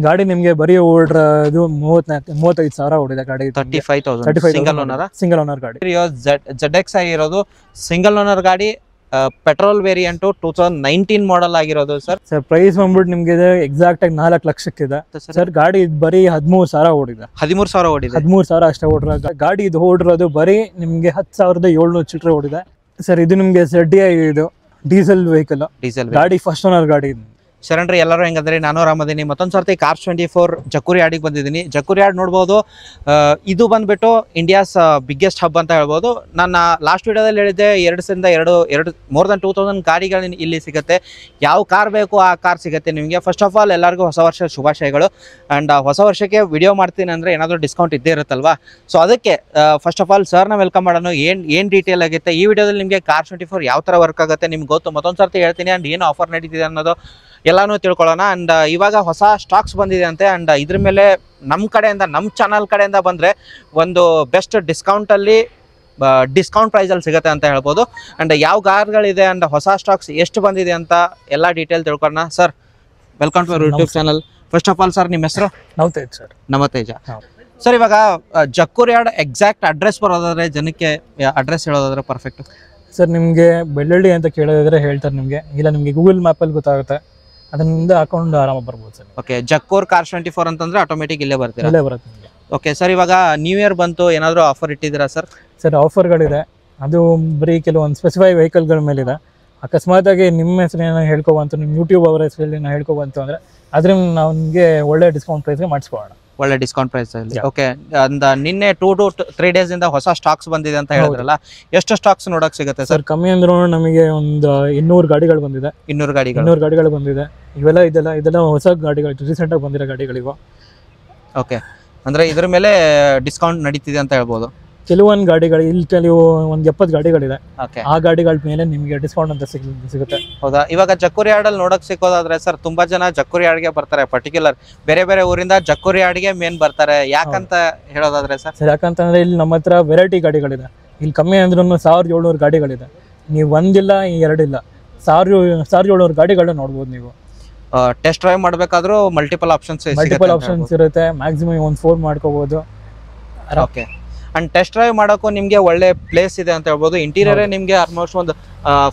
ಗಾಡಿ ನಿಮಗೆ ಬರೀ ಓಡ್ರ ಇದು 35,000 ಓಡಿದೆ ಗಾಡಿ. 35,000 ಸಿಂಗಲ್ ಓನರ್ ಗಾಡಿ. ZX ಆಗಿರೋದು ಸಿಂಗಲ್ ಓನರ್ ಗಾಡಿ, ಪೆಟ್ರೋಲ್ ವೇರಿಯಂಟ್ 2019 ಮಾಡೆಲ್ ಆಗಿರೋದು ಸರ್. ಪ್ರೈಸ್ ಬಂದ್ಬಿಟ್ಟು ನಿಮ್ಗೆ ಎಕ್ಸಾಕ್ಟ್ ಆಗಿ 4 ಲಕ್ಷಕ್ಕಿದೆ ಸರ್. ಗಾಡಿ ಬರೀ 13,000 ಓಡಿದೆ. 13,000 ಓಡಿದೆ. 13,000 ಅಷ್ಟೇ ಓಡ್ರ ಗಾಡಿ. ಇದು ಓಡಿರೋದು ಬರೀ ನಿಮ್ಗೆ 10,700 ಚಿಲ್ಲರೆ ಓಡಿದೆ ಸರ್. ಇದು ನಿಮ್ಗೆ ZDI ಇದು ಡೀಸೆಲ್ ವೆಹಿಕಲ್. ಗಾಡಿ ಫಸ್ಟ್ ಓನರ್ ಗಾಡಿ. ಶರಣ್ರಿ ಎಲ್ಲರೂ ಹೆಂಗಂದ್ರೆ ನಾನು ರಾಮದೀನಿ. ಮತ್ತೊಂದು ಸರ್ತಿ ಕಾರ್ಸ್ 24 ಜಕ್ಕೂರಿ ಯಾರ್ಡಿಗೆ ಬಂದಿದ್ದೀನಿ. ಜಕ್ಕೂರಿ ಯಾರ್ಡ್ ನೋಡ್ಬೋದು. ಇದು ಬಂದ್ಬಿಟ್ಟು ಇಂಡಿಯಾಸ್ ಬಿಗ್ಗೆಸ್ಟ್ ಹಬ್ ಅಂತ ಹೇಳ್ಬೋದು. ನಾನು ಲಾಸ್ಟ್ ವಿಡಿಯೋದಲ್ಲಿ ಹೇಳಿದ್ದೆ 2 ಮೋರ್ ದನ್ 2,000 ಗಾಡಿಗಳು ಇಲ್ಲಿ ಸಿಗುತ್ತೆ. ಯಾವ ಕಾರ್ ಬೇಕು ಆ ಕಾರ್ ಸಿಗುತ್ತೆ ನಿಮಗೆ. ಫಸ್ಟ್ ಆಫ್ ಆಲ್ ಎಲ್ಲರಿಗೂ ಹೊಸ ವರ್ಷ ಶುಭಾಶಯಗಳು. ಆ್ಯಂಡ್ ಹೊಸ ವರ್ಷಕ್ಕೆ ವಿಡಿಯೋ ಮಾಡ್ತೀನಿ ಅಂದರೆ ಏನಾದರೂ ಡಿಸ್ಕೌಂಟ್ ಇದ್ದೇ ಇರುತ್ತಲ್ವಾ. ಸೊ ಅದಕ್ಕೆ ಫಸ್ಟ್ ಆಫ್ ಆಲ್ ಸರ್ನ ವೆಲ್ಕಮ್ ಮಾಡೋಣ. ಏನು ಡೀಟೇಲ್ ಆಗುತ್ತೆ ಈ ವಿಡಿಯೋದಲ್ಲಿ ನಿಮಗೆ ಕಾರ್ಸ್ 24 ಯಾವ ಥರ ವರ್ಕ್ ಆಗುತ್ತೆ ನಿಮ್ಗೆ ಗೊತ್ತು. ಮತ್ತೊಂದು ಸರ್ತಿ ಹೇಳ್ತೀನಿ. ಆ್ಯಂಡ್ ಏನು ಆಫರ್ ನಡೀತಿದೆ ಅನ್ನೋದು ಎಲ್ಲಾನು ತಿಳ್ಕೊಳ್ಳೋಣ. ಅಂಡ್ ಇವಾಗ ಹೊಸ ಸ್ಟಾಕ್ಸ್ ಬಂದಿದೆ ಅಂತೆ. ಅಂಡ್ ಇದ್ರ ಮೇಲೆ ನಮ್ಮ ಕಡೆಯಿಂದ, ನಮ್ಮ ಚಾನಲ್ ಕಡೆಯಿಂದ ಬಂದರೆ ಒಂದು ಬೆಸ್ಟ್ ಡಿಸ್ಕೌಂಟಲ್ಲಿ ಡಿಸ್ಕೌಂಟ್ ಪ್ರೈಸಲ್ಲಿ ಸಿಗುತ್ತೆ ಅಂತ ಹೇಳ್ಬೋದು. ಅಂಡ್ ಯಾವ ಕಾರ್ಗಳಿದೆ ಅಂಡ್ ಹೊಸ ಸ್ಟಾಕ್ಸ್ ಎಷ್ಟು ಬಂದಿದೆ ಅಂತ ಎಲ್ಲ ಡೀಟೇಲ್ ತಿಳ್ಕೊಳ್ಳೋಣ. Sir welcome to YouTube channel. First of all sir ನಿಮ್ಮ ಹೆಸರು? ನವತೇಜ್ ಸರ್. ನವತೇಜ ಸರ್. ಇವಾಗ ಜಕ್ಕೂರಿ ಯಾರ್ಡ್ ಎಕ್ಸಾಕ್ಟ್ ಅಡ್ರೆಸ್ ಬರೋದಾದ್ರೆ, ಜನಕ್ಕೆ ಅಡ್ರೆಸ್ ಹೇಳೋದಾದ್ರೆ ಪರ್ಫೆಕ್ಟ್ ಸರ್. ನಿಮಗೆ ಬೆಳ್ಳುಳ್ಳಿ ಅಂತ ಕೇಳೋದಾದ್ರೆ ಹೇಳ್ತಾರೆ ನಿಮಗೆ, ಇಲ್ಲ ನಿಮಗೆ ಗೂಗಲ್ ಮ್ಯಾಪಲ್ಲಿ ಗೊತ್ತಾಗುತ್ತೆ, ಅದರಿಂದ ಹಾಕೊಂಡು ಆರಾಮಾಗಿ ಬರ್ಬೋದು ಸರ್. ಓಕೆ, ಜಕ್ಕೂರ್ ಕಾರ್ಸ್ 24 ಅಂತಂದ್ರೆ ಆಟೋಮೆಟಿಕ್ ಇಲ್ಲೇ ಬರುತ್ತೆ. ಇಲ್ಲೇ ಬರುತ್ತೆ ನಿಮಗೆ. ಓಕೆ ಸರ್, ಇವಾಗ ನ್ಯೂ ಇಯರ್ ಬಂತು, ಏನಾದರೂ ಆಫರ್ ಇಟ್ಟಿದ್ದೀರಾ ಸರ್? ಸರ್ ಆಫರ್ಗಳಿದೆ. ಅದು ಬರೀ ಕೆಲವೊಂದು ಸ್ಪೆಸಿಫೈ ವೆಹಿಕಲ್ಗಳ ಮೇಲಿದೆ. ಅಕಸ್ಮಾತಾಗಿ ನಿಮ್ಮ ಹೆಸರು ಏನೋ ಹೇಳ್ಕೊಬಂತು, ನಿಮ್ಮ ಯೂಟ್ಯೂಬ್ ಅವರ ಹೆಸರಲ್ಲಿ ಏನೋ ಹೇಳ್ಕೊಬಂತು ಅಂದರೆ ಅದರಿಂದ ನಾವು ನಿಮಗೆ ಒಳ್ಳೆ ಡಿಸ್ಕೌಂಟ್ ಪ್ರೈಸ್ಗೆ ಮಾಡಿಸ್ಕೊಳ್ಳೋಣ. ಒಳ್ಳೆ ಡಿಸ್ಕೌಂಟ್ ಪ್ರೈಸ್ ಅಲ್ಲಿ. ಓಕೆ, ನಿನ್ನೆ 2 to 3 days ಇಂದ ಹೊಸ ಸ್ಟಾಕ್ಸ್ ಬಂದಿದೆ ಅಂತ ಹೇಳಿದ್ರಲ್ಲ, ಎಷ್ಟು ಸ್ಟಾಕ್ಸ್ ನೋಡಕ್ ಸಿಗುತ್ತೆ ಸರ್? ಕಮ್ಮಿ ಅಂದ್ರೂ ನಮಗೆ ಒಂದು 200 ಗಾಡಿಗಳು ಬಂದಿದೆ. 200 ಗಾಡಿಗಳು ಬಂದಿದೆ. ಇದೆಲ್ಲ ಹೊಸ ಗಾಡಿಗಳು, ರೀಸೆಂಟ್ ಆಗಿ ಬಂದಿರೋ ಗಾಡಿಗಳಿವು. ಓಕೆ, ಅಂದ್ರೆ ಇದ್ರ ಮೇಲೆ ಡಿಸ್ಕೌಂಟ್ ನಡೀತಿದೆ ಅಂತ ಹೇಳ್ಬೋದು. ಕೆಲವೊಂದು ಗಾಡಿಗಳು ಇಲ್ಲಿ ಕೆಲವು ಒಂದು 70 ಗಾಡಿಗಳಿದೆ. ಆ ಗಾಡಿಗಳ ಮೇಲೆ ನಿಮಗೆ ಡಿಸ್ಕೌಂಟ್ ಅಂತ ಸಿಗುತ್ತೆ. ಹೌದಾ? ಇವಾಗ ಜಕ್ಕೂರಿ ಯಾರ್ಡ್ ಅಲ್ಲಿ ನೋಡಕ್ ಸಿಕ್ಕೋದಾದ್ರೆ ಸರ್, ತುಂಬಾ ಜನ ಜಕ್ಕೂರಿ ಯಾರ್ಡ್ಗೆ ಬರ್ತಾರೆ. ಪರ್ಟಿಕ್ಯುಲರ್ ಬೇರೆ ಬೇರೆ ಊರಿಂದ ಜಕ್ಕೂರಿ ಯಾರ್ಡ್ಗೆ ಮೇನ್ ಬರ್ತಾರೆ. ಯಾಕಂತ ಹೇಳೋದಾದ್ರೆ ಸರ್? ಯಾಕಂತಂದ್ರೆ ಇಲ್ಲಿ ನಮ್ಮ ಹತ್ರ ವೆರೈಟಿ ಗಾಡಿಗಳಿದೆ. ಇಲ್ಲಿ ಕಮ್ಮಿ ಅಂದ್ರೂ 1,700 ಗಾಡಿಗಳಿದೆ. ನೀವು ಒಂದಿಲ್ಲ ಎರಡಿಲ್ಲ 1,700 ಗಾಡಿಗಳನ್ನ ನೋಡ್ಬೋದು ನೀವು. ಟೆಸ್ಟ್ ಡ್ರೈವ್ ಮಾಡ್ಬೇಕಾದ್ರೂ ಮಲ್ಟಿಪಲ್ ಆಪ್ಷನ್ಸ್ ಇರುತ್ತೆ. ಮ್ಯಾಕ್ಸಿಮಮ್ ಒಂದು 4 ಮಾಡ್ಕೋಬಹುದು. ಓಕೆ, ಅಂಡ್ ಟೆಸ್ಟ್ ಡ್ರೈವ್ ಮಾಡೋಕ್ಕೂ ನಿಮಗೆ ಒಳ್ಳೆ ಪ್ಲೇಸ್ ಇದೆ ಅಂತ ಹೇಳ್ಬೋದು. ಇಂಟೀರಿಯರ್ ನಿಮಗೆ ಆಲ್ಮೋಸ್ಟ್ ಒಂದು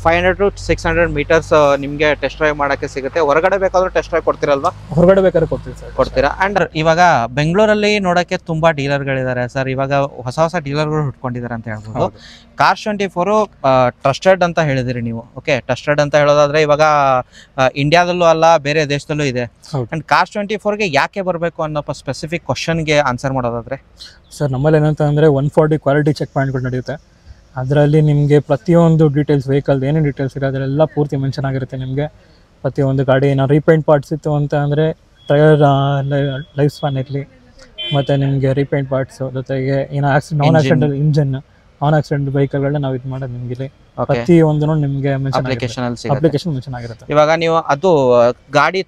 500 to 600 ಮೀಟರ್ಸ್ ನಿಮಗೆ ಟೆಸ್ಟ್ ಡ್ರೈವ್ ಮಾಡೋಕ್ಕೆ ಸಿಗುತ್ತೆ. ಹೊರಗಡೆ ಬೇಕಾದ್ರೂ ಟೆಸ್ಟ್ ಡ್ರೈವ್ ಕೊಡ್ತೀರಲ್ವಾ? ಹೊರಗಡೆ ಬೇಕಾದ್ರೆ ಕೊಡ್ತೀವಿ ಸರ್. ಕೊಡ್ತೀರಾ? ಅಂಡ್ ಇವಾಗ ಬೆಂಗಳೂರಲ್ಲಿ ನೋಡೋಕ್ಕೆ ತುಂಬಾ ಡೀಲರ್ಗಳಿದ್ದಾರೆ ಸರ್. ಇವಾಗ ಹೊಸ ಡೀಲರ್ಗಳು ಹುಟ್ಕೊಂಡಿದ್ದಾರೆ ಅಂತ ಹೇಳ್ಬೋದು. ಕಾರ್ಸ್ 24 ಟ್ರಸ್ಟೆಡ್ ಅಂತ ಹೇಳಿದಿರಿ ನೀವು. ಓಕೆ, ಟ್ರಸ್ಟೆಡ್ ಅಂತ ಹೇಳೋದಾದ್ರೆ ಇವಾಗ ಇಂಡಿಯಾದಲ್ಲೂ ಅಲ್ಲ, ಬೇರೆ ದೇಶದಲ್ಲೂ ಇದೆ. ಅಂಡ್ ಕಾರ್ಸ್ 24ಗೆ ಯಾಕೆ ಬರಬೇಕು ಅನ್ನೋ ಸ್ಪೆಸಿಫಿಕ್ ಕ್ವಶನ್ಗೆ ಆನ್ಸರ್ ಮಾಡೋದಾದ್ರೆ ಸರ್, ನಮ್ಮಲ್ಲಿ ಏನಂತ ಅಂದರೆ 140 ಕ್ವಾಲಿಟಿ ಚೆಕ್ ಪಾಯಿಂಟ್ಗಳು ನಡೆಯುತ್ತೆ. ಅದರಲ್ಲಿ ನಿಮಗೆ ಪ್ರತಿಯೊಂದು ಡೀಟೇಲ್ಸ್, ವೆಹಿಕಲ್ ಏನೇನು ಡೀಟೇಲ್ಸ್ ಇದೆ ಅದರೆಲ್ಲ ಪೂರ್ತಿ ಮೆನ್ಷನ್ ಆಗಿರುತ್ತೆ. ನಿಮಗೆ ಪ್ರತಿಯೊಂದು ಗಾಡಿ ಏನೋ ರೀಪೇಂಟ್ ಪಾರ್ಟ್ಸ್ ಇತ್ತು ಅಂತ ಅಂದರೆ ಟೈರ್ ಲೈಫ್ ಸ್ಪ್ಯಾನ್ ಇರಲಿ, ಮತ್ತು ನಿಮಗೆ ರೀಪೇಂಟ್ ಪಾರ್ಟ್ಸು, ಜೊತೆಗೆ ಏನೋ non accidental engine, non accident ವೆಹಿಕಲ್ಗಳನ್ನ ನಾವು ಇದು ಮಾಡೋದು ನಿಮಗೆ ಪ್ರತಿಯೊಂದು ನಿಮಗೆ ಅಪ್ಲಿಕೇಶನ್ ಮೆನ್ಷನ್ ಆಗಿರುತ್ತೆ. ಇವಾಗ ನೀವು ಅದು ಗಾಡಿ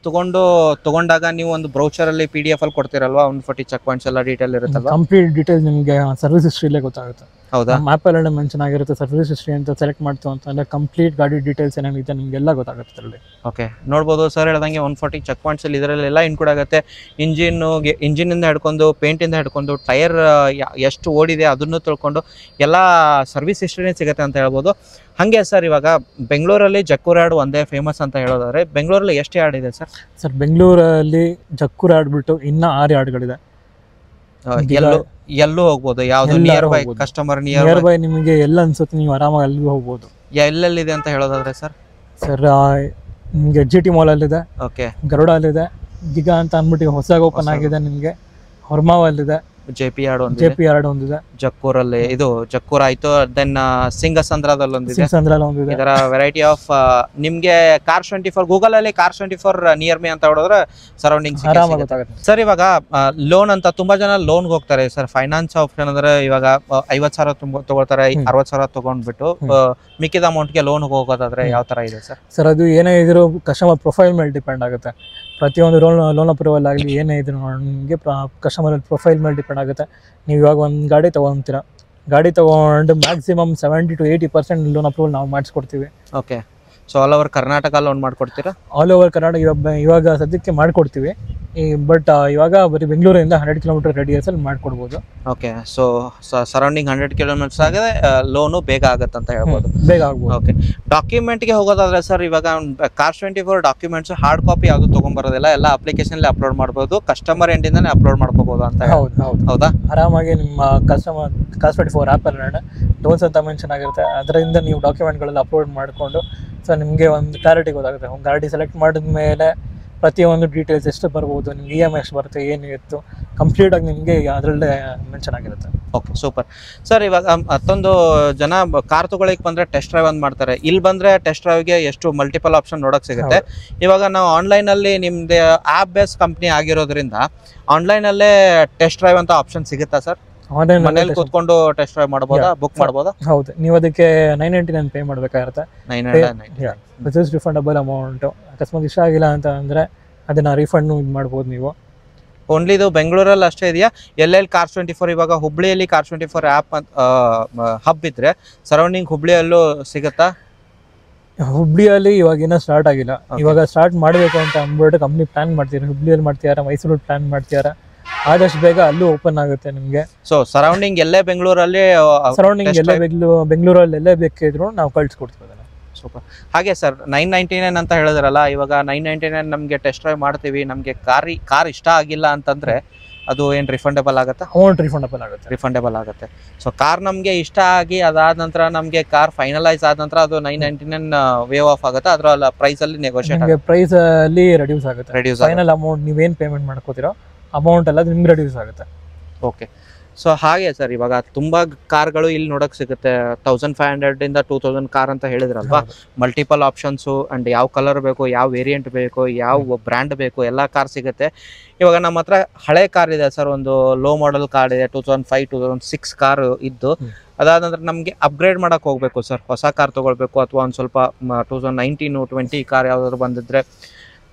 ತಗೊಂಡಾಗ ನೀವು ಒಂದು ಬ್ರೌಚರ್ ಅಲ್ಲಿ PDF ಅಲ್ಲಿ ಕೊಡ್ತೀರಲ್ವಾ, 140 ಚೆಕ್ ಪಾಯಿಂಟ್ಸ್ ಎಲ್ಲ ಡೀಟೇಲ್ ಇರುತ್ತಲ್ವಾ? ಕಂಪ್ಲೀಟ್ ಡೀಟೇಲ್ ನಿಮಗೆ ಸರ್ವಿಸ್ ಹಿಸ್ಟ್ರಿಲೇ ಗೊತ್ತಾಗುತ್ತೆ. ಹೌದಾ? ಮ್ಯಾಪಲ್ಲೆಲ್ಲ ಮೆನ್ಷನ್ ಆಗಿರುತ್ತೆ. ಸರ್ವಿಸ್ ಹಿಸ್ಟ್ರಿ ಅಂತ ಸೆಲೆಕ್ಟ್ ಮಾಡ್ತು ಅಂತಂದ್ರೆ ಕಂಪ್ಲೀಟ್ ಗಾಡಿ ಡೀಟೇಲ್ಸ್ ಏನೇನಿದೆ ನಿಮಗೆಲ್ಲ ಗೊತ್ತಾಗುತ್ತೆ ಅದರಲ್ಲಿ. ಓಕೆ, ನೋಡ್ಬೋದು ಸರ್ ಹೇಳ್ದಂಗೆ 140 ಚೆಕ್ ಪಾಯಿಂಟ್ಸ್ ಅಲ್ಲಿ ಇದರಲ್ಲೆಲ್ಲ ಇನ್ಕ್ಲೂಡ್ ಆಗುತ್ತೆ. ಇಂಜಿನಿಂದ ಹಿಡ್ಕೊಂಡು, ಪೇಂಟಿಂದ ಹಿಡ್ಕೊಂಡು, ಟೈರ್ ಎಷ್ಟು ಓಡಿದೆ ಅದನ್ನು ತಿಳ್ಕೊಂಡು ಎಲ್ಲ ಸರ್ವಿಸ್ ಹಿಸ್ಟ್ರಿನೇ ಸಿಗುತ್ತೆ ಅಂತ ಹೇಳ್ಬೋದು. ಹಾಗೆ ಸರ್, ಇವಾಗ ಬೆಂಗಳೂರಲ್ಲಿ ಜಕ್ಕೂರ್ ಯಾರ್ಡ್ ಒಂದೇ ಫೇಮಸ್ ಅಂತ ಹೇಳೋದಾದ್ರೆ, ಬೆಂಗಳೂರಲ್ಲಿ ಎಷ್ಟು ಯಾರ್ಡ್ ಇದೆ ಸರ್? ಸರ್, ಬೆಂಗಳೂರಲ್ಲಿ ಜಕ್ಕೂರ್ ಯಾರ್ಡ್ ಬಿಟ್ಟು ಇನ್ನೂ 6 ಯಾರ್ಡ್ಗಳಿದೆ. ಎಲ್ಲೂ ಹೋಗ್ಬೋದು? ಯಾವ್ದು near by customer near by ನಿಮಗೆ ಎಲ್ಲ ಅನ್ಸುತ್ತೆ, ನೀವು ಆರಾಮಾಗಿ ಅಲ್ಲಿಗೂ ಹೋಗ್ಬೋದು. ಎಲ್ಲೆಲ್ಲಿದೆ ಅಂತ ಹೇಳೋದಾದ್ರೆ ಸರ್? ಸರ್, ನಿಮಗೆ GT ಮಾಲ್ ಅಲ್ಲಿದೆ. ಓಕೆ, ಗರುಡ ಅಲ್ಲಿದೆ. ಗಿಗಾ ಅಂತ ಅಂದ್ಬಿಟ್ಟು ಹೊಸದಾಗಿ ಓಪನ್ ಆಗಿದೆ. ನಿಮಗೆ ಹೊರ್ಮಾವಲ್ಲಿದೆ. JP ಯಾರ್ಡ್ ಒಂದಿದೆ. ಜಕ್ಕೂರಲ್ಲಿ ಇದು ಜಕ್ಕೂರ್ ಆಯ್ತು. ದೆನ್ ಸಿಂಗಸಂದ್ರದಲ್ಲಿ ಒಂದಿದೆ. ಇದರ ವೆರೈಟಿ ಆಫ್ ನಿಮ್ಗೆ ಕಾರ್ಸ್ 24 ಗೂಗಲ್ ಅಲ್ಲಿ ಕಾರ್ಸ್ 24 ನಿಯರ್ ಮಿ ಅಂತ ಹೊಡೆದ್ರೆ ಸರೌಂಡಿಂಗ್ಸ್ ಸರ್. ಇವಾಗ ಲೋನ್ ಅಂತ ತುಂಬಾ ಜನ ಲೋನ್ಗೆ ಹೋಗ್ತಾರೆ ಸರ್. ಫೈನಾನ್ಸ್ ಆಪ್ಷನ್ ಅಂದ್ರೆ ಇವಾಗ 50,000 ತಗೊಳ್ತಾರೆ, 60,000 ತಗೊಂಡ್ಬಿಟ್ಟು ಮಿಕ್ಕಿದ ಅಮೌಂಟ್ಗೆ ಲೋನ್ ಹೋಗೋದಾದ್ರೆ ಯಾವ ತರ ಇದೆ ಸರ್? ಸರ್, ಅದು ಏನೇ ಇದ್ರು ಕಸ್ಟಮರ್ ಪ್ರೊಫೈಲ್ ಮೇಲೆ ಡಿಪೆಂಡ್ ಆಗುತ್ತೆ. ಪ್ರತಿಯೊಂದು ಲೋನ್ ಅಪ್ರೂವಲ್ ಆಗಲಿ ಏನೇ ಇದ್ರು ನಿಮಗೆ ಕಸ್ಟಮರ್ ಪ್ರೊಫೈಲ್ ಮೇಲೆ ಡಿಪೆಂಡ್ ಆಗುತ್ತೆ. ನೀವು ಇವಾಗ ಒಂದು ಗಾಡಿ ತೊಗೊತೀರಾ, ಗಾಡಿ ತೊಗೊಂಡು ಮ್ಯಾಕ್ಸಿಮಮ್ 70 to 80% ಲೋನ್ ಅಪ್ರೂವಲ್ ನಾವು ಮಾಡಿಸ್ಕೊಡ್ತೀವಿ. Okay, so all over Karnataka loan ಮಾಡ್ಕೊಡ್ತೀರಾ? ಆಲ್ ಓವರ್ ಕರ್ನಾಟಕ ಇವಾಗ ಸದ್ಯಕ್ಕೆ ಮಾಡ್ಕೊಡ್ತೀವಿ, ಬಟ್ ಇವಾಗ ಬರೀ ಬೆಂಗಳೂರಿಂದ 100 ಕಿಲೋಮೀಟರ್ ರೇಡಿಯಸಲ್ಲಿ ಮಾಡ್ಕೊಡ್ಬೋದು. ಓಕೆ, ಸೊ ಸರೌಂಡಿಂಗ್ 100 ಕಿಲೋಮೀಟರ್ಸ್ ಆಗಿದೆ, ಲೋನು ಬೇಗ ಆಗುತ್ತೆ ಅಂತ ಹೇಳ್ಬೋದು. ಬೇಗ ಆಗ್ಬೋದು. ಓಕೆ, ಡಾಕ್ಯುಮೆಂಟ್ಗೆ ಹೋಗೋದಾದ್ರೆ ಸರ್, ಇವಾಗ ಕಾರ್ಸ್ 24 ಡಾಕ್ಯುಮೆಂಟ್ಸ್ ಹಾರ್ಡ್ ಕಾಪಿ ಯಾವುದು ತೊಗೊಂಬರೋದಿಲ್ಲ, ಎಲ್ಲ ಅಪ್ಲಿಕೇಶನ್ಲಿ ಅಪ್ಲೋಡ್ ಮಾಡ್ಬೋದು, ಕಸ್ಟಮರ್ ಎಂಡಿಂದಾನೆ ಅಪ್ಲೋಡ್ ಮಾಡ್ಕೋಬಹುದು ಅಂತ. ಹೌದಾ? ಆರಾಮಾಗಿ ನಿಮ್ಮ ಕಾರ್ಸ್ 24 ಆ್ಯಪಲ್ಲಿ ಲೋನ್ಸ್ ಅಂತ ಮೆನ್ಷನ್ ಆಗಿರುತ್ತೆ, ಅದರಿಂದ ನೀವು ಡಾಕ್ಯುಮೆಂಟ್ಗಳೆಲ್ಲ ಅಪ್ಲೋಡ್ ಮಾಡಿಕೊಂಡು ಸೊ ನಿಮಗೆ ಒಂದು ಕ್ಲಾರಿಟಿ ಗೊತ್ತಾಗುತ್ತೆ. ಒಂದು ಗಾಡಿ ಸೆಲೆಕ್ಟ್ ಮಾಡಿದ ಮೇಲೆ ಪ್ರತಿಯೊಂದು ಡೀಟೇಲ್ಸ್ ಎಷ್ಟು ಬರ್ಬೋದು, ನಿಮ್ಗೆ EMI ಎಷ್ಟು ಬರುತ್ತೆ, ಏನು ಇತ್ತು ಕಂಪ್ಲೀಟಾಗಿ ನಿಮಗೆ ಅದರಲ್ಲೇ ಮೆನ್ಷನ್ ಆಗಿರುತ್ತೆ. Okay, super sir. ಇವಾಗ ಮತ್ತೊಂದು ಜನ ಕಾರ್ ತಗೊಳ್ಳಿಕ್ಕೆ ಬಂದರೆ ಟೆಸ್ಟ್ ಡ್ರೈವ್ ಅಂತ ಮಾಡ್ತಾರೆ. ಇಲ್ಲಿ ಬಂದರೆ ಟೆಸ್ಟ್ ಡ್ರೈವ್ಗೆ ಎಷ್ಟು ಮಲ್ಟಿಪಲ್ ಆಪ್ಷನ್ ನೋಡೋಕೆ ಸಿಗುತ್ತೆ. ಇವಾಗ ನಾವು ಆನ್ಲೈನಲ್ಲಿ ನಿಮ್ಮದು ಆ್ಯಪ್ ಬೇಸ್ ಕಂಪ್ನಿ ಆಗಿರೋದ್ರಿಂದ ಆನ್ಲೈನಲ್ಲೇ ಟೆಸ್ಟ್ ಡ್ರೈವ್ ಅಂತ ಆಪ್ಷನ್ ಸಿಗುತ್ತಾ ಸರ್? ಮನೇಲಿ ಕೂತ್ಕೊಂಡು ಟೆಸ್ಟ್ ಡ್ರೈವ್ ಮಾಡ್ಬೋದಾ, ಬುಕ್ ಮಾಡ್ಬೋದಾ? ಹೌದು, ನೀವು ಅದಕ್ಕೆ 999 ಪೇ ಮಾಡಬೇಕಾಗಿರುತ್ತೆ. 999 refundable amount. ಅಕಸ್ಮಾತ್ ಇಷ್ಟ ಆಗಿಲ್ಲ ಅಂತ ಅಂದರೆ ಅದನ್ನು ರಿಫಂಡ್ ಮಾಡ್ಬೋದು ನೀವು. ಓನ್ಲಿ ಇದು ಬೆಂಗಳೂರಲ್ಲಿ ಅಷ್ಟೇ ಇದೆಯಾ? ಎಲ್ಲೆಲ್ಲಿ ಕಾರ್ಸ್ 24 ಇವಾಗ ಹುಬ್ಳಿಯಲ್ಲಿ ಕಾರ್ಸ್ 24 ಆ್ಯಪ್ ಹಬ್ ಇದ್ರೆ ಸರೌಂಡಿಂಗ್ ಹುಬ್ಳಿಯಲ್ಲೂ ಸಿಗುತ್ತಾ? ಹುಬ್ಳಿಯಲ್ಲಿ ಇವಾಗ ಇನ್ನೂ ಸ್ಟಾರ್ಟ್ ಆಗಿಲ್ಲ. ಇವಾಗ ಸ್ಟಾರ್ಟ್ ಮಾಡಬೇಕು ಅಂತ ಅಂದ್ಬಿಟ್ಟು ಕಂಪ್ನಿ ಪ್ಲಾನ್ ಮಾಡ್ತಿದ್ದಾರೆ. ಹುಬ್ಳಿಯಲ್ಲಿ ಮಾಡ್ತಿದ್ದಾರೆ, ಮೈಸೂರಲ್ಲಿ ಪ್ಲಾನ್ ಮಾಡ್ತಿದ್ದಾರೆ. ಆದಷ್ಟು ಬೇಗ ಅಲ್ಲೂ ಓಪನ್ ಆಗುತ್ತೆ ನಿಮಗೆ. ಸೊ ಸರೌಂಡಿಂಗ್ ಎಲ್ಲೇ ಬೆಂಗಳೂರಲ್ಲಿ ಬೆಂಗಳೂರಲ್ಲಿ ಎಲ್ಲೇ ಬೇಕಿದ್ರು ನಾವು ಕಳ್ಸಿಕೊಡ್ತೀವಿ. ಸೂಪರ್. ಹಾಗೆ ಸರ್, 999 ಅಂತ ಹೇಳಿದ್ರಲ್ಲ, ಇವಾಗ 999 ನಮಗೆ ಟೆಸ್ಟ್ ಡ್ರೈವ್ ಮಾಡ್ತೀವಿ, ನಮಗೆ ಕಾರ್ ಇಷ್ಟ ಆಗಿಲ್ಲ ಅಂತಂದ್ರೆ ಅದು ಏನು ರಿಫಂಡೇಬಲ್ ಆಗುತ್ತಾ? ಅಮೌಂಟ್ ರಿಫಂಡೇಬಲ್ ಆಗುತ್ತೆ. ಸೊ ಕಾರ್ ನಮಗೆ ಇಷ್ಟ ಆಗಿ ಅದಾದ ನಂತರ ನಮಗೆ ಕಾರ್ ಫೈನಲೈಸ್ ಆದ ನಂತರ ಅದು 999 ವೇವ್ ಆಫ್ ಆಗುತ್ತೆ, ಅದರ ಪ್ರೈಸ್ ಅಲ್ಲಿ ನೆಗೋಷಿಯೇಟ್ ಆಗುತ್ತೆ, ಪ್ರೈಸ್ ಅಲ್ಲಿ ರೆಡ್ಯೂಸ್ ಆಗುತ್ತೆ. ಫೈನಲ್ ಅಮೌಂಟ್ ನೀವೇನು ಪೇಮೆಂಟ್ ಮಾಡ್ಕೋತೀರೋ ಅಮೌಂಟ್ ಎಲ್ಲ ನಿಮ್ಗೆ ರೆಡ್ಯೂಸ್ ಆಗುತ್ತೆ. ಓಕೆ, ಸೊ ಹಾಗೆ ಸರ್, ಇವಾಗ ತುಂಬಾ ಕಾರ್ಗಳು ಇಲ್ಲಿ ನೋಡಕ್ ಸಿಗುತ್ತೆ. 1500 ಇಂದ 2000 ಕಾರ್ ಅಂತ ಹೇಳಿದ್ರಲ್ವಾ, ಮಲ್ಟಿಪಲ್ ಆಪ್ಷನ್ಸು ಅಂಡ್ ಯಾವ ಕಲರ್ ಬೇಕು, ಯಾವ ವೇರಿಯಂಟ್ ಬೇಕು, ಯಾವ ಬ್ರ್ಯಾಂಡ್ ಬೇಕು, ಎಲ್ಲ ಕಾರ್ ಸಿಗುತ್ತೆ. ಇವಾಗ ನಮ್ಮ ಹತ್ರ ಹಳೆ ಕಾರ್ ಇದೆ ಸರ್, ಒಂದು ಲೋ ಮಾಡೆಲ್ ಕಾರ್ ಇದೆ, 2005 2006 ಕಾರ್ ಇದ್ದು. ಅದಾದ ನಂತರ ನಮಗೆ ಅಪ್ಗ್ರೇಡ್ ಮಾಡಕ್ ಹೋಗ್ಬೇಕು ಸರ್, ಹೊಸ ಕಾರ್ ತಗೊಳ್ಬೇಕು, ಅಥವಾ ಒಂದು ಸ್ವಲ್ಪ 2019 20 ಕಾರ್ ಯಾವ್ದಾದ್ರು ಬಂದಿದ್ರೆ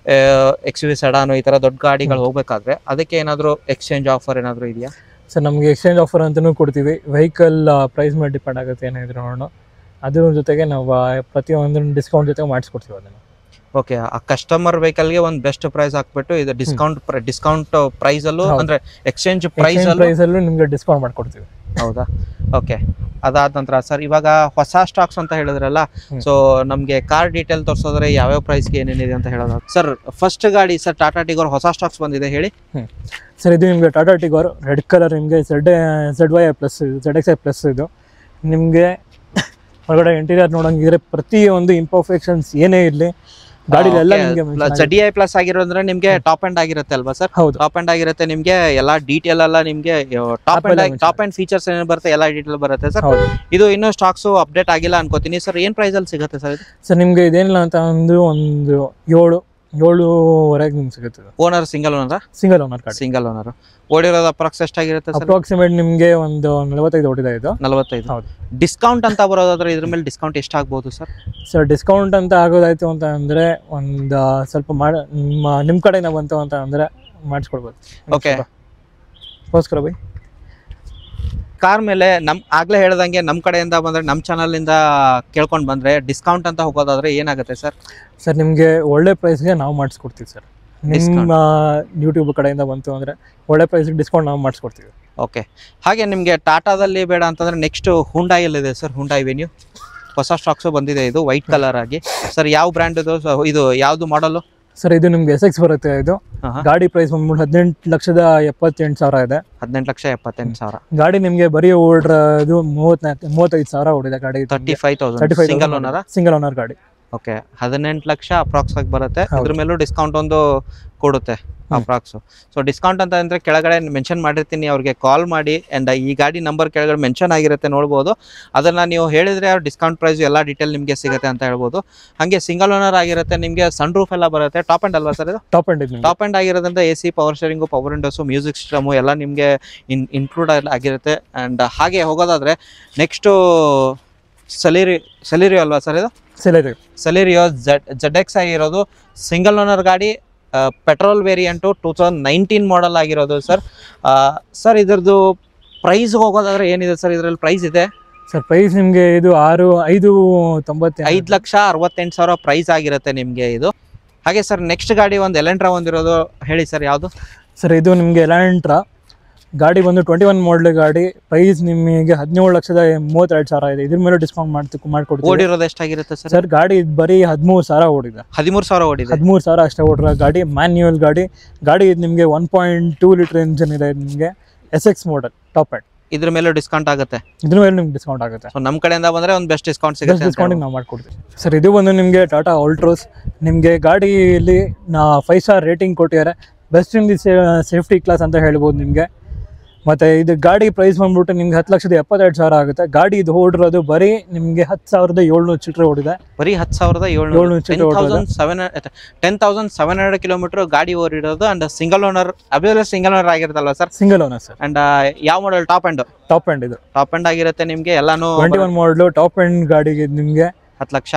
XUV ಸೆಡಾನು ಈ ತರ ದೊಡ್ಡ ಗಾಡಿಗಳು ಹೋಗ್ಬೇಕಾದ್ರೆ ಅದಕ್ಕೆ ಏನಾದ್ರು ಎಕ್ಸ್ಚೇಂಜ್ ಆಫರ್ ಏನಾದ್ರು ಇದೆಯಾ ಸರ್? ನಮಗೆ ಎಕ್ಸ್ಚೇಂಜ್ ಆಫರ್ ಅಂತಲೂ ಕೊಡ್ತೀವಿ. ವೆಹಿಕಲ್ ಪ್ರೈಸ್ ಮೇಲೆ ಡಿಪೆಂಡ್ ಆಗುತ್ತೆ ಏನಾದ್ರು ನೋಡೋಣ. ಅದ್ರ ಜೊತೆಗೆ ನಾವು ಪ್ರತಿಯೊಂದು ಡಿಸ್ಕೌಂಟ್ ಜೊತೆ ಮಾಡಿಸ್ಕೊಡ್ತೀವಿ ಅದನ್ನು. ಓಕೆ, ಆ ಕಸ್ಟಮರ್ ವೆಹಿಕಲ್ಗೆ ಒಂದು ಬೆಸ್ಟ್ ಪ್ರೈಸ್ ಹಾಕ್ಬಿಟ್ಟು ಇದು ಡಿಸ್ಕೌಂಟ್ ಪ್ರೈಸ್ ಅಲ್ಲೂ ಅಂದ್ರೆ ಎಕ್ಸ್ಚೇಂಜ್ ಪ್ರೈಸ್ ಅಲ್ಲೂ ನಿಮಗೆ ಡಿಸ್ಕೌಂಟ್ ಮಾಡ್ಕೊಡ್ತೀವಿ. ಹೌದಾ? ಓಕೆ, ಅದಾದ ನಂತರ ಸರ್, ಇವಾಗ ಹೊಸ ಸ್ಟಾಕ್ಸ್ ಅಂತ ಹೇಳಿದ್ರಲ್ಲ, ಸೊ ನಮಗೆ ಕಾರ್ ಡೀಟೇಲ್ ತೋರಿಸೋದ್ರೆ ಯಾವ್ಯಾವ ಪ್ರೈಸ್ಗೆ ಏನೇನಿದೆ ಅಂತ ಹೇಳೋದು ಸರ್. ಫಸ್ಟ್ ಗಾಡಿ ಸರ್, ಟಾಟಾ ಟಿಗೋರ್ ಹೊಸ ಸ್ಟಾಕ್ಸ್ ಬಂದಿದೆ, ಹೇಳಿ ಸರ್. ಇದು ನಿಮಗೆ ಟಾಟಾ ಟಿಗೋರ್ ರೆಡ್ ಕಲರ್, ನಿಮಗೆ ZY ಪ್ಲಸ್ ZXi ಪ್ಲಸ್. ಇದು ನಿಮಗೆ ಹೊರಗಡೆ ಇಂಟೀರಿಯರ್ ನೋಡಂಗಿದ್ರೆ ಪ್ರತಿಯೊಂದು ಇಂಪರ್ಫೆಕ್ಷನ್ಸ್ ಏನೇ ಇರಲಿ ಗಾಡಿಲೆಲ್ಲ ನಿಮಗೆ ZDI ಪ್ಲಸ್ ಆಗಿರೋದ್ರೆ ನಿಮಗೆ ಟಾಪ್ ಎಂಡ್ ಆಗಿರುತ್ತೆ ಅಲ್ವಾ ಸರ್? ಹೌದು, ಟಾಪ್ ಎಂಡ್ ಆಗಿರುತ್ತೆ. ನಿಮಗೆ ಎಲ್ಲಾ ಡೀಟೇಲ್ ಎಲ್ಲ ನಿಮಗೆ ಟಾಪ್ ಎಂಡ್ ಫೀಚರ್ಸ್ ಏನೇನು ಬರುತ್ತೆ ಎಲ್ಲ ಡೀಟೇಲ್ ಬರುತ್ತೆ ಸರ್. ಇದು ಇನ್ನೂ ಸ್ಟಾಕ್ಸ್ ಅಪ್ಡೇಟ್ ಆಗಿಲ್ಲ ಅನ್ಕೋತೀನಿ ಸರ್. ಏನ್ ಪ್ರೈಸ್ ಅಲ್ಲಿ ಸಿಗುತ್ತೆ ಸರ್ ಇದು? ಸರ್ ನಿಮ್ಗೆ ಇದೇನಿಲ್ಲ ಅಂತ ಒಂದು 7-7.5 ನಿಮ್ಗೆ ಸಿಗುತ್ತೆ. ಓನರ್ ಸಿಂಗಲ್ ಓನರ್ ಓಡಿರೋದು ಅಪ್ರಾಕ್ಸ್ ಎಷ್ಟಾಗಿರುತ್ತೆ ಸರ್? ಅಪ್ರಾಕ್ಸಿಮೇಟ್ ನಿಮಗೆ ಒಂದು 45 ಓಡಿದೆ. ಇದು 45. ಹೌದು. ಡಿಸ್ಕೌಂಟ್ ಅಂತ ಬರೋದಾದ್ರೆ ಇದ್ರ ಮೇಲೆ ಡಿಸ್ಕೌಂಟ್ ಎಷ್ಟಾಗಬಹುದು ಸರ್? ಸರ್ ಡಿಸ್ಕೌಂಟ್ ಅಂತ ಆಗೋದಾಯ್ತು ಅಂತ ಅಂದ್ರೆ ಒಂದು ಸ್ವಲ್ಪ ನಿಮ್ಮ ಕಡೆಯಿಂದ ಬಂತು ಅಂತ ಅಂದ್ರೆ ಮಾಡಿಸ್ಕೊಡ್ಬೋದು. ಓಕೆ, ಗೋಸ್ಕರ ಬೈ ಕಾರ್ ಮೇಲೆ ಆಗ್ಲೇ ಹೇಳ್ದಂಗೆ ನಮ್ಮ ಕಡೆಯಿಂದ ಬಂದ್ರೆ ನಮ್ಮ ಚಾನಲ್ ಇಂದ ಕೇಳ್ಕೊಂಡು ಬಂದ್ರೆ ಡಿಸ್ಕೌಂಟ್ ಅಂತ ಹೋಗೋದಾದ್ರೆ ಏನಾಗುತ್ತೆ ಸರ್? ಸರ್ ನಿಮಗೆ ಒಳ್ಳೆ ಪ್ರೈಸ್ಗೆ ನಾವು ಮಾಡಿಸ್ಕೊಡ್ತೀವಿ ಸರ್. ನಿಮ್ಮ ಯೂಟ್ಯೂಬ್ ಕಡೆಯಿಂದ ಬಂತು ಅಂದ್ರೆ ಒಳ್ಳೆ ಪ್ರೈಸ್ಗೆ ಡಿಸ್ಕೌಂಟ್ ನಾವು ಮಾಡಿಸ್ಕೊಡ್ತೀವಿ. ಓಕೆ, ಹಾಗೆ ನಿಮಗೆ ಟಾಟಾದಲ್ಲಿ ಬೇಡ ಅಂತಂದ್ರೆ ನೆಕ್ಸ್ಟ್ ಹುಂಡಾಯಲ್ಲಿ ಇದೆ ಸರ್, ಹುಂಡಾಯಿ ವೆನ್ಯೂ ಹೊಸ ಸ್ಟಾಕ್ಸು ಬಂದಿದೆ. ಇದು ವೈಟ್ ಕಲರ್ ಆಗಿ ಸರ್. ಯಾವ ಬ್ರ್ಯಾಂಡ್ ಇದು ಯಾವ್ದು ಮಾಡಲು ಸರ್? ಇದು ನಿಮ್ಗೆ SX ಬರುತ್ತೆ. ಇದು ಗಾಡಿ ಪ್ರೈಸ್ 18,78,000 ಇದೆ. 18,78,000 ಗಾಡಿ ನಿಮ್ಗೆ ಬರೀ ಓಡಿರೋದು 35,000 ಓಡಿದೆ ಗಾಡಿ. 35,000 ಸಿಂಗಲ್ ಓನರ್ ಗಾಡಿ. ಓಕೆ, 18 ಲಕ್ಷ ಅಪ್ರಾಕ್ಸ್ ಆಗಿ ಬರುತ್ತೆ. ಅದ್ರ ಮೇಲೂ ಡಿಸ್ಕೌಂಟ್ ಒಂದು ಕೊಡುತ್ತೆ ಅಪ್ರಾಕ್ಸ್. ಸೊ ಡಿಸ್ಕೌಂಟ್ ಅಂತ ಅಂದ್ರೆ ಕೆಳಗಡೆ ಮೆನ್ಷನ್ ಮಾಡಿರ್ತೀನಿ, ಅವ್ರಿಗೆ ಕಾಲ್ ಮಾಡಿ. ಅಂಡ್ ಈ ಗಾಡಿ ನಂಬರ್ ಕೆಳಗಡೆ ಮೆನ್ಷನ್ ಆಗಿರುತ್ತೆ, ನೋಡ್ಬೋದು. ಅದನ್ನ ನೀವು ಹೇಳಿದ್ರೆ ಅವ್ರ ಡಿಸ್ಕೌಂಟ್ ಪ್ರೈಸ್ ಎಲ್ಲ ಡೀಟೇಲ್ ನಿಮಗೆ ಸಿಗುತ್ತೆ ಅಂತ ಹೇಳ್ಬೋದು. ಹಾಗೆ ಸಿಂಗಲ್ ಓನರ್ ಆಗಿರುತ್ತೆ, ನಿಮಗೆ ಸನ್ ರೂಫ್ ಎಲ್ಲ ಬರುತ್ತೆ. ಟಾಪ್ ಎಂಡ್ ಅಲ್ವಾ ಸರ್ ಇದು? ಟಾಪ್ ಎಂಡ್ ಆಗಿರೋದ್ರಿಂದ AC, power steering, power windows, music system ಎಲ್ಲ ನಿಮಗೆ ಇನ್ಕ್ಲೂಡ್ ಆಗಿರುತ್ತೆ. ಅಂಡ್ ಹಾಗೆ ಹೋಗೋದಾದ್ರೆ ನೆಕ್ಸ್ಟ್ ಸೆಲೆರಿಯೋ ಅಲ್ವಾ ಸರ್ ಇದು? ಸೆಲೆರಿಯೋ ZXi ಇರೋದು ಸಿಂಗಲ್ ಓನರ್ ಗಾಡಿ, ಪೆಟ್ರೋಲ್ ವೇರಿಯಂಟು, 2019 ಮಾಡೆಲ್ ಆಗಿರೋದು ಸರ್. ಸರ್ ಇದ್ರದ್ದು ಪ್ರೈಸ್ ಹೋಗೋದಾದ್ರೆ ಏನಿದೆ ಸರ್? ಇದರಲ್ಲಿ ಪ್ರೈಸ್ ಇದೆ ಸರ್ ಪ್ರೈಸ್ ನಿಮಗೆ ಇದು 5,68,000 ಪ್ರೈಸ್ ಆಗಿರುತ್ತೆ ನಿಮಗೆ ಇದು. ಹಾಗೆ ಸರ್ ನೆಕ್ಸ್ಟ್ ಗಾಡಿ ಒಂದು ಎಲೆಂಟ್ರಾ ಒಂದಿರೋದು ಹೇಳಿ ಸರ್ ಯಾವುದು? ಸರ್ ಇದು ನಿಮಗೆ ಎಲೆಂಟ್ರಾ ಗಾಡಿ ಬಂದು 21 ಮಾಡಲ್ ಗಾಡಿ. ಪ್ರೈಸ್ ನಿಮಗೆ 17,32,000 ಇದೆ. ಇದ್ರ ಮೇಲೆ ಡಿಸ್ಕೌಂಟ್ ಮಾಡ್ಕೊಡ್ತೀವಿ. ಓಡಿರೋದು ಎಷ್ಟಾಗಿರುತ್ತೆ ಸರ್? ಸರ್ ಗಾಡಿ ಬರೀ 13,000 ಓಡಿದೆ. 13,000 ಓಡಿದೆ. 13,000 ಅಷ್ಟೇ ಓಡಿರೋ ಗಾಡಿ. ಮ್ಯಾನ್ಯುವಲ್ ಗಾಡಿ. ಇದು ನಿಮಗೆ 1.2 ಲೀಟರ್ ಇಂಜಿನ್ ಇದೆ. ನಿಮಗೆ SX ಮಾಡಲ್ ಟಾಪ್ ಎಂಡ್. ಇದ್ರ ಮೇಲೆ ಡಿಸ್ಕೌಂಟ್ ಆಗುತ್ತೆ. ಇದ್ರ ಮೇಲೆ ನಿಮ್ಗೆ ಡಿಸ್ಕೌಂಟ್ ಆಗುತ್ತೆ. ಸೊ ನಮ್ಮ ಕಡೆಯಿಂದ ಬಂದ್ರೆ ಒಂದು ಬೆಸ್ಟ್ ಡಿಸ್ಕೌಂಟ್ ಸಿಗುತ್ತೆ. ಡಿಸ್ಕೌಂಟ್ ನಾವು ಮಾಡ್ಕೊಡ್ತೀವಿ ಸರ್. ಇದು ಬಂದು ನಿಮಗೆ ಟಾಟಾ ಆಲ್ಟ್ರೋಸ್. ನಿಮಗೆ ಗಾಡಿಯಲ್ಲಿ 5 ಸ್ಟಾರ್ ರೇಟಿಂಗ್ ಕೊಟ್ಟಿದ್ದಾರೆ. Best in the safety class ಅಂತ ಹೇಳ್ಬೋದು ನಿಮಗೆ. ಮತ್ತು ಇದು ಗಾಡಿ ಪ್ರೈಸ್ ಬಂದ್ಬಿಟ್ಟು ನಿಮ್ಗೆ 10,72,000 ಆಗುತ್ತೆ. ಗಾಡಿ ಇದು ಓಡಿರೋದು ಬರೀ ನಿಮಗೆ 10,700 ಚಿಲ್ಲರೆ ಓಡಿದೆ. ಬರೀ 10,700 ಕಿಲೋಮೀಟರ್ ಗಾಡಿ ಓಡಿರೋದು. ಅಂಡ್ ಸಿಂಗಲ್ ಓನರ್ ಆಗಿರುತ್ತಲ್ವಾ sir? Single owner sir. And ಯಾವ ಮಾಡೆಲ್? ಟಾಪ್ ಎಂಡ್ ಇದು ಟಾಪ್ ಎಂಡ್ ಆಗಿರುತ್ತೆ ನಿಮಗೆ. ಎಲ್ಲಾನು 21 ಮಾಡಲು ಟಾಪ್ ಎಂಡ್ ಗಾಡಿಗೆ ನಿಮಗೆ 10 ಲಕ್ಷ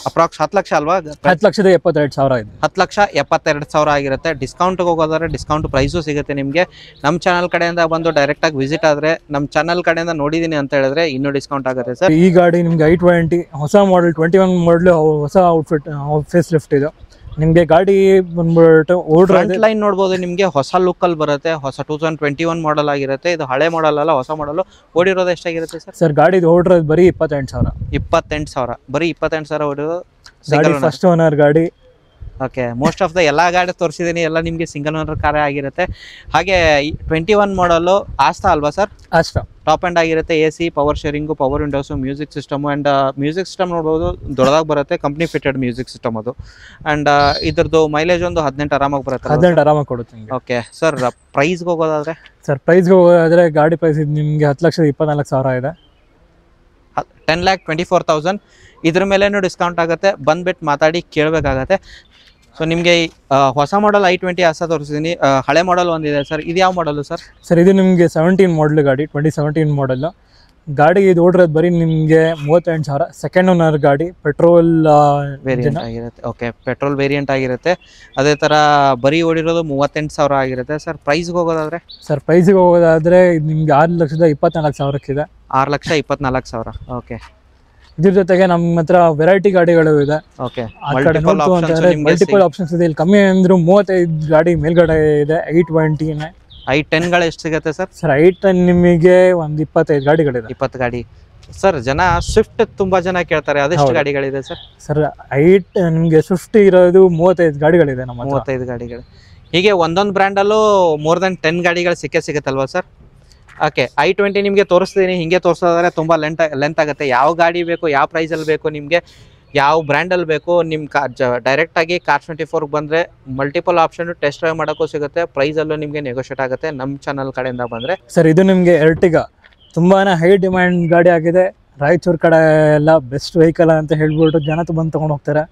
ಅಪ್ರಾಕ್ಸ್ 10 ಲಕ್ಷ ಅಲ್ವಾ? 10,72,000 ಇದೆ. 10,72,000 ಆಗಿರುತ್ತೆ. ಡಿಸ್ಕೌಂಟ್ಗೆ ಹೋಗೋದಾದ್ರೆ ಡಿಸ್ಕೌಂಟ್ ಪ್ರೈಸು ಸಿಗುತ್ತೆ ನಿಮಗೆ. ನಮ್ಮ ಚಾನಲ್ ಕಡೆಯಿಂದ ಬಂದು ಡೈರೆಕ್ಟ್ ಆಗಿ ವಿಸಿಟ್ ಆದ್ರೆ, ನಮ್ಮ ಚಾನಲ್ ಕಡೆಯಿಂದ ನೋಡಿದೀನಿ ಅಂತ ಹೇಳಿದ್ರೆ ಇನ್ನೂ ಡಿಸ್ಕೌಂಟ್ ಆಗುತ್ತೆ ಸರ್. ಈ ಗಾಡಿ ನಿಮ್ಗೆ i20 ಹೊಸ ಮಾಡಲ್ 21 ಮಾಡಲ್ ಹೊಸ ಔಟ್ಫಿಟ್ ಫೇಸ್ ಲಿಫ್ಟ್ ಇದು. ನಿಮಗೆ ಗಾಡಿ ಬಂದ್ಬಿಟ್ಟು ಫ್ರಂಟ್ ಲೈನ್ ನೋಡ್ಬೋದು. ನಿಮಗೆ ಹೊಸ ಲುಕ್ ಅಲ್ಲಿ ಬರುತ್ತೆ. ಹೊಸ 2021 ಮಾಡಲ್ ಆಗಿರುತ್ತೆ. ಇದು ಹಳೆ ಮಾಡಲ್ ಅಲ್ಲ, ಹೊಸ ಮಾಡಲ್. ಓಡಿರೋದು ಎಷ್ಟಾಗಿರುತ್ತೆ ಸರ್? ಸರ್ ಗಾಡಿ ಓಡಿರೋದು ಬರೀ 28,000. 28,000 ಬರೀ 28,000 ಓಡಿರೋದು. ಫಸ್ಟ್ ಓನರ್ ಗಾಡಿ. ಓಕೆ, ಮೋಸ್ಟ್ ಆಫ್ ದ ಎಲ್ಲ ಗಾಡಿ ತೋರಿಸಿದ್ದೀನಿ, ಎಲ್ಲ ನಿಮಗೆ ಸಿಂಗಲ್ ಓನರ್ ಕಾರೇ ಆಗಿರುತ್ತೆ. ಹಾಗೆ 21 ಮಾಡಲು ಆಸ್ತಾ ಅಲ್ವಾ ಸರ್? ಆಸ್ತಾ ಟಾಪ್ ಎಂಡ್ ಆಗಿರುತ್ತೆ. AC, power sharing, power windows, music system. And music system ನೋಡ್ಬೋದು, ದೊಡ್ಡದಾಗಿ ಬರುತ್ತೆ. ಕಂಪ್ನಿ ಫಿಟೆಡ್ ಮ್ಯೂಸಿಕ್ ಸಿಸ್ಟಮ್ ಅದು. ಆ್ಯಂಡ್ ಇದ್ರದ್ದು ಮೈಲೇಜ್ ಒಂದು 18 ಆರಾಮಾಗಿ ಬರುತ್ತೆ. 18 ಆರಾಮಾಗಿ ಕೊಡುತ್ತೆ. ಓಕೆ ಸರ್, ಪ್ರೈಸ್ಗೆ ಹೋಗೋದಾದ್ರೆ? ಸರ್ ಪ್ರೈಸ್ಗೆ ಹೋಗೋದಾದ್ರೆ ಗಾಡಿ ಪ್ರೈಸ್ ನಿಮಗೆ 10,24,000 ಇದೆ. 10,24,000. ಇದ್ರ ಮೇಲೇನು ಡಿಸ್ಕೌಂಟ್ ಆಗುತ್ತೆ. ಬಂದ್ಬಿಟ್ಟು ಮಾತಾಡಿ ಕೇಳಬೇಕಾಗತ್ತೆ. ಸೊ ನಿಮಗೆ ಹೊಸ ಮಾಡಲ್ i20 ಆಸ್ತಾ ತೋರಿಸಿದ್ದೀನಿ. ಹಳೆ ಮಾಡಲ್ ಒಂದಿದೆ ಸರ್. ಇದು ಯಾವ ಮಾಡಲು ಸರ್? ಸರ್ ಇದು ನಿಮಗೆ 17 ಮಾಡಲ್ ಗಾಡಿ. 2017 ಮಾಡಲ್ ಗಾಡಿ. ಇದು ಓಡಿರೋದು ಬರೀ ನಿಮಗೆ 38,000. ಸೆಕೆಂಡ್ ಓನರ್ ಗಾಡಿ. ಪೆಟ್ರೋಲ್ ವೇರಿಯಂಟ್ ಆಗಿರುತ್ತೆ. ಓಕೆ, ಪೆಟ್ರೋಲ್ ವೇರಿಯಂಟ್ ಆಗಿರುತ್ತೆ. ಅದೇ ಥರ ಬರೀ ಓಡಿರೋದು 38,000 ಆಗಿರುತ್ತೆ ಸರ್. ಪ್ರೈಸ್ಗೆ ಹೋಗೋದಾದ್ರೆ? ಸರ್ ಪ್ರೈಸ್ಗೆ ಹೋಗೋದಾದ್ರೆ ನಿಮಗೆ 6,24,000 ಇದೆ. 6,24,000. ಓಕೆ. ಇದ್ರ ಜೊತೆಗೆ ನಮ್ಮ ಹತ್ರ ವೆರೈಟಿ ಗಾಡಿಗಳು ಇದೆ. ಓಕೆ, ಮಲ್ಟಿಪಲ್ ಆಪ್ಷನ್ಸ್ ಇದೆ. ಇಲ್ಲಿ ಕಮ್ಮಿ ಅಂದ್ರೂ 35 ಗಾಡಿ ಮೇಲ್ಗಡೆ ಇದೆ. i20 i10ಗಳು ಎಷ್ಟು ಸಿಗುತ್ತೆ ಸರ್? ಸರ್ i10 ನಿಮಗೆ ಒಂದು 25 ಗಾಡಿಗಳಿದೆ. 20 ಗಾಡಿ ಸರ್. ಜನ ಸ್ವಿಫ್ಟ್ ತುಂಬಾ ಜನ ಕೇಳ್ತಾರೆ, ಅದೆಷ್ಟು ಗಾಡಿಗಳಿದೆ ಸರ್? ಸರ್ ನಿಮಗೆ ಸ್ವಿಫ್ಟ್ ಇರೋದು 35 ಗಾಡಿಗಳಿದೆ ನಮ್ಮ ಹತ್ರ. 35 ಗಾಡಿಗಳು. ಹೀಗೆ ಒಂದೊಂದು ಬ್ರ್ಯಾಂಡಲ್ಲೂ ಮೋರ್ ದೆನ್ 10 ಗಾಡಿಗಳು ಸಿಗುತ್ತಲ್ವಾ ಸರ್? ಓಕೆ, i20 ನಿಮಗೆ ತೋರಿಸ್ತೀನಿ. ಹಿಂಗೆ ತೋರಿಸೋದಾದ್ರೆ ತುಂಬ ಲೆಂತ್ ಆಗುತ್ತೆ. ಯಾವ ಗಾಡಿ ಬೇಕು, ಯಾವ ಪ್ರೈಸಲ್ಲಿ ಬೇಕು, ನಿಮಗೆ ಯಾವ ಬ್ರ್ಯಾಂಡಲ್ಲಿ ಬೇಕು, ನಿಮ್ಮ ಡೈರೆಕ್ಟಾಗಿ Cars24ಗೆ ಬಂದರೆ ಮಲ್ಟಿಪಲ್ ಆಪ್ಷನ್ ಟೆಸ್ಟ್ ಡ್ರೈವ್ ಮಾಡೋಕ್ಕೂ ಸಿಗುತ್ತೆ. ಪ್ರೈಸಲ್ಲೂ ನಿಮಗೆ ನೆಗೋಷಿಯೇಟ್ ಆಗುತ್ತೆ ನಮ್ಮ ಚಾನಲ್ ಕಡೆಯಿಂದ ಬಂದರೆ. ಸರ್ ಇದು ನಿಮಗೆ ಎರ್ಟಿಗಾ ತುಂಬಾ ಹೈ ಡಿಮ್ಯಾಂಡ್ ಗಾಡಿ ಆಗಿದೆ. ರಾಯಚೂರು ಕಡೆ ಎಲ್ಲ ಬೆಸ್ಟ್ ವೆಹಿಕಲ್ ಅಂತ ಹೇಳ್ಬಿಟ್ಟು ಜನ ಬಂದು ತೊಗೊಂಡು ಹೋಗ್ತಾರೆ.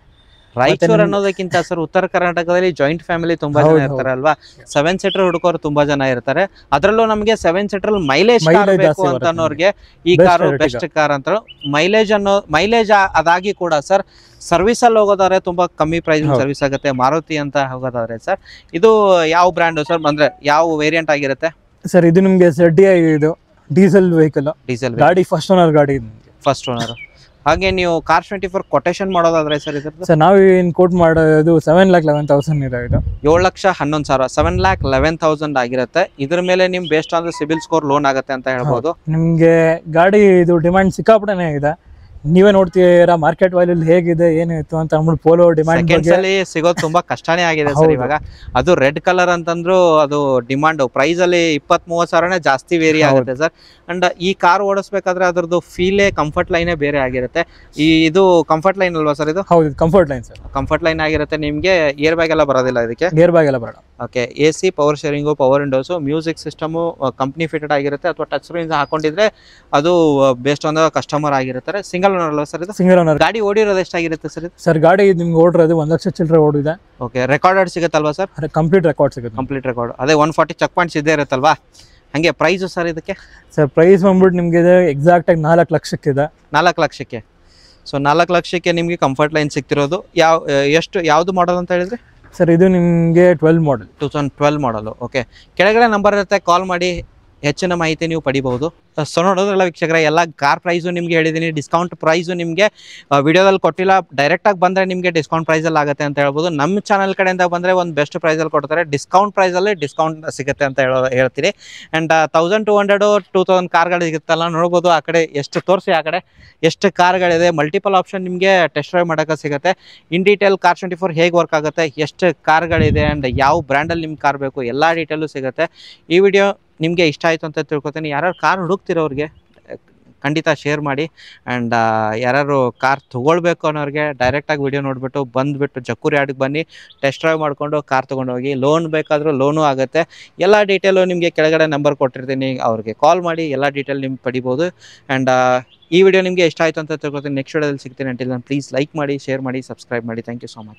ರಾಯಚೂರು ಅನ್ನೋದಕ್ಕಿಂತ ಸರ್, ಉತ್ತರ ಕರ್ನಾಟಕದಲ್ಲಿ ಜಾಯಿಂಟ್ ಫ್ಯಾಮಿಲಿ ತುಂಬಾ ಜನ ಇರ್ತಾರೆ ಅಲ್ವಾ? 7 ಸೀಟರ್ ಹುಡುಕೋರು ತುಂಬಾ ಜನ ಇರ್ತಾರೆ. ಅದರಲ್ಲೂ ನಮಗೆ 7 ಸೀಟರ್ ಮೈಲೇಜ್ ಬೇಕು ಅಂತ ಅನ್ನೋರಿಗೆ ಈ ಕಾರು ಬೆಸ್ಟ್ ಕಾರ್ ಅಂತ. ಮೈಲೇಜ್ ಅದಾಗಿ ಕೂಡ ಸರ್, ಸರ್ವಿಸ್ ಅಲ್ಲಿ ಹೋಗೋದಾದ್ರೆ ತುಂಬಾ ಕಮ್ಮಿ ಪ್ರೈಸ್ ಸರ್ವಿಸ್ ಆಗುತ್ತೆ. ಮಾರುತಿ ಅಂತ ಹೋಗೋದಾದ್ರೆ ಸರ್, ಇದು ಯಾವ ಬ್ರ್ಯಾಂಡ್ ಸರ್? ಅಂದ್ರೆ ಯಾವ ವೇರಿಯಂಟ್ ಆಗಿರುತ್ತೆ ಸರ್? ಇದು ನಿಮಗೆ ZDI ಇದು ಡೀಸೆಲ್ ವೆಹಿಕಲ್. ಗಾಡಿ ಫಸ್ಟ್ ಓನರ್ ಗಾಡಿ. First owner. ಹಾಗೆ ನೀವು Cars24 ಕೊಟೇಶನ್ ಮಾಡೋದಾದ್ರೆ ಸರ್ ಇದ್ರದ್ದು? ಸರ್ ನಾವು ಏನು ಕೋಟ್ ಮಾಡೋದು 7,11,000 ಇದೆ. ಇದು 7,11,000 7,11,000 ಆಗಿರುತ್ತೆ. ಇದ್ರ ಮೇಲೆ ನಿಮ್ based on CIBIL score loan ಆಗುತ್ತೆ ಅಂತ ಹೇಳ್ಬೋದು. ನಿಮ್ಗೆ ಗಾಡಿ ಇದು ಡಿಮ್ಯಾಂಡ್ ಸಿಕ್ಕಾಪಟ್ಟೆನೇ ಇದೆ. ನೀವೇ ನೋಡ್ತೀರಾ ಮಾರ್ಕೆಟ್ ವ್ಯಾಲ್ಯೂ ಹೇಗಿದೆ ಏನಿತ್ತು ಅಂತ ಅಂದ್ಬಿಟ್ಟು ಪೋಲೋ ಡಿಮ್ಯಾಂಡ್ ಅಲ್ಲಿ ಸಿಗೋದು ತುಂಬಾ ಕಷ್ಟನೇ ಆಗಿದೆ ಸರ್ ಇವಾಗ. ಅದು ರೆಡ್ ಕಲರ್ ಅಂತಂದ್ರು ಅದು ಡಿಮಾಂಡ್ ಪ್ರೈಸ್ ಅಲ್ಲಿ 20-30 ಸಾವಿರನೇ ಜಾಸ್ತಿ ವೇರಿ ಆಗುತ್ತೆ ಸರ್. ಅಂಡ್ ಈ ಕಾರ್ ಓಡಿಸ್ಬೇಕಾದ್ರೆ ಅದ್ರದ್ದು ಫೀಲೇ ಕಂಫರ್ಟ್ ಲೈನೇ ಬೇರೆ ಆಗಿರುತ್ತೆ. ಇದು ಕಂಫರ್ಟ್ ಲೈನ್ ಅಲ್ವಾ ಸರ್? ಇದು ಹೌದು, comfort line sir. Comfort line ಆಗಿರುತ್ತೆ. ನಿಮ್ಗೆ ಏರ್ ಬ್ಯಾಗ್ ಎಲ್ಲ ಬರೋದಿಲ್ಲ ಇದಕ್ಕೆ? ಏರ್ ಬ್ಯಾಗ್ ಎಲ್ಲ ಬರೋಲ್ಲ. Okay, AC, power sharing, power windows, music system company fitted ಆಗಿರುತ್ತೆ. ಅಥವಾ ಟಚ್ ಸ್ಕ್ರೀನ್ ಹಾಕೊಂಡಿದ್ರೆ ಅದು ಬೇಸ್ಡ್ ಆನ್ ಕಸ್ಟಮರ್ ಆಗಿರ್ತಾರೆ. ಸಿಂಗಲ್ ಓನರ್ ಅಲ್ವಾ ಸರ್? ಇದು ಸಿಂಗಲ್ ಓನರ್. ಗಾಡಿ ಓಡಿರೋದು ಎಷ್ಟಾಗಿರುತ್ತೆ ಸರ್? ಸರ್ ಗಾಡಿ ನಿಮ್ಗೆ ಓಡಿರೋದು 1 ಲಕ್ಷ ಚಿಲ್ಲರೆ ಓಡಿದೆ. ಓಕೆ, ರೆಕಾರ್ಡೆಡ್ ಸಿಗುತ್ತಲ್ವಾ ಸರ್? ಕಂಪ್ಲೀಟ್ ರೆಕಾರ್ಡ್ ಸಿಗುತ್ತೆ. Complete record. ಅದೇ 140 ಚೆಕ್ ಪಾಯಿಂಟ್ಸ್ ಇದ್ದೇ ಇರುತ್ತಲ್ವಾ? ಹಂಗೆ ಪ್ರೈಸು ಸರ್ ಇದಕ್ಕೆ? ಸರ್ ಪ್ರೈಸ್ ಬಂದ್ಬಿಟ್ಟು ನಿಮಗೆ ಎಕ್ಸಾಕ್ಟ್ ಆಗಿ 4 ಲಕ್ಷಕ್ಕಿದೆ. 4 ಲಕ್ಷಕ್ಕೆ. ಸೊ 4 ಲಕ್ಷಕ್ಕೆ ನಿಮಗೆ ಕಂಫರ್ಟ್ ಲೈನ್ ಸಿಗ್ತಿರೋದು. ಯಾವ್ದು ಮಾಡಲ್ ಅಂತ ಹೇಳಿದ್ರೆ ಸರ್? ಇದು ನಿಮಗೆ 12 ಮಾಡಲ್. 2012 ಮಾಡಲು. ಓಕೆ, ಕೆಳಗಡೆ ನಂಬರ್ ಇರುತ್ತೆ, ಕಾಲ್ ಮಾಡಿ ಹೆಚ್ಚಿನ ಮಾಹಿತಿ ನೀವು ಪಡಿಬಹುದು. ಸೊ ನೋಡೋದ್ರಲ್ಲ ವೀಕ್ಷಕರೇ, ಎಲ್ಲ ಕಾರ್ ಪ್ರೈಸು ನಿಮಗೆ ಹೇಳಿದ್ದೀನಿ. ಡಿಸ್ಕೌಂಟ್ ಪ್ರೈಸು ನಿಮಗೆ ವಿಡಿಯೋದಲ್ಲಿ ಕೊಟ್ಟಿಲ್ಲ, ಡೈರೆಕ್ಟಾಗಿ ಬಂದರೆ ನಿಮಗೆ ಡಿಸ್ಕೌಂಟ್ ಪ್ರೈಸಲ್ಲಿ ಆಗುತ್ತೆ ಅಂತ ಹೇಳ್ಬೋದು. ನಮ್ಮ ಚಾನಲ್ ಕಡೆಯಿಂದ ಬಂದರೆ ಒಂದು ಬೆಸ್ಟ್ ಪ್ರೈಸಲ್ಲಿ ಕೊಡ್ತಾರೆ, ಡಿಸ್ಕೌಂಟ್ ಪ್ರೈಸಲ್ಲಿ ಡಿಸ್ಕೌಂಟ್ ಸಿಗುತ್ತೆ ಅಂತ ಹೇಳ್ತೀರಿ. ಆ್ಯಂಡ್ 1200 2000 ಕಾರ್ಗಳಿರುತ್ತಲ್ಲ, ನೋಡ್ಬೋದು ಆ ಕಡೆ ಎಷ್ಟು ತೋರಿಸಿ, ಆ ಕಡೆ ಎಷ್ಟು ಕಾರ್ಗಳಿದೆ. ಮಲ್ಟಿಪಲ್ ಆಪ್ಷನ್ ನಿಮಗೆ ಟೆಸ್ಟ್ ಡ್ರೈವ್ ಮಾಡೋಕ್ಕೆ ಸಿಗುತ್ತೆ. ಇನ್ ಡೀಟೇಲ್ ಕಾರ್24 ಹೇಗೆ ವರ್ಕ್ ಆಗುತ್ತೆ, ಎಷ್ಟು ಕಾರ್ಗಳಿದೆ ಆ್ಯಂಡ್ ಯಾವ ಬ್ರ್ಯಾಂಡಲ್ಲಿ ನಿಮ್ಗೆ ಕಾರ್ ಬೇಕು, ಎಲ್ಲ ಡೀಟೇಲು ಸಿಗುತ್ತೆ. ಈ ವಿಡಿಯೋ ನಿಮಗೆ ಇಷ್ಟ ಆಯಿತು ಅಂತ ತಿಳ್ಕೊತೀನಿ. ಯಾರ್ಯಾರು ಕಾರ್ ಹುಡುಕ್ತಿರೋರಿಗೆ ಖಂಡಿತ ಶೇರ್ ಮಾಡಿ. ಆ್ಯಂಡ್ ಯಾರು ಕಾರ್ ತೊಗೊಳ್ಬೇಕು ಅನ್ನೋರಿಗೆ ಡೈರೆಕ್ಟಾಗಿ ವಿಡಿಯೋ ನೋಡಿಬಿಟ್ಟು ಬಂದುಬಿಟ್ಟು ಜಕ್ಕೂರ್ ಯಾರ್ಡಿಗೆ ಬನ್ನಿ, ಟೆಸ್ಟ್ ಡ್ರೈವ್ ಮಾಡಿಕೊಂಡು ಕಾರ್ ತೊಗೊಂಡೋಗಿ. ಲೋನ್ ಬೇಕಾದರೂ ಲೋನು ಆಗುತ್ತೆ. ಎಲ್ಲ ಡೀಟೇಲು ನಿಮಗೆ ಕೆಳಗಡೆ ನಂಬರ್ ಕೊಟ್ಟಿರ್ತೀನಿ, ಅವ್ರಿಗೆ ಕಾಲ್ ಮಾಡಿ ಎಲ್ಲ ಡೀಟೇಲ್ ನಿಮ್ಗೆ ಪಡಿಬೋದು. ಆ್ಯಂಡ್ ಈ ವಿಡಿಯೋ ನಿಮಗೆ ಇಷ್ಟ ಆಯಿತು ಅಂತ ತಿಳ್ಕೊತೀನಿ. ನೆಕ್ಸ್ಟ್ ವಿಡಿಯೋದಲ್ಲಿ ಸಿಗ್ತೀನಿ. ಅಂಟಿಲ್ ನಾನು ಪ್ಲೀಸ್ ಲೈಕ್ ಮಾಡಿ, ಶೇರ್ ಮಾಡಿ, ಸಬ್ಸ್ಕ್ರೈಬ್ ಮಾಡಿ. Thank you so much.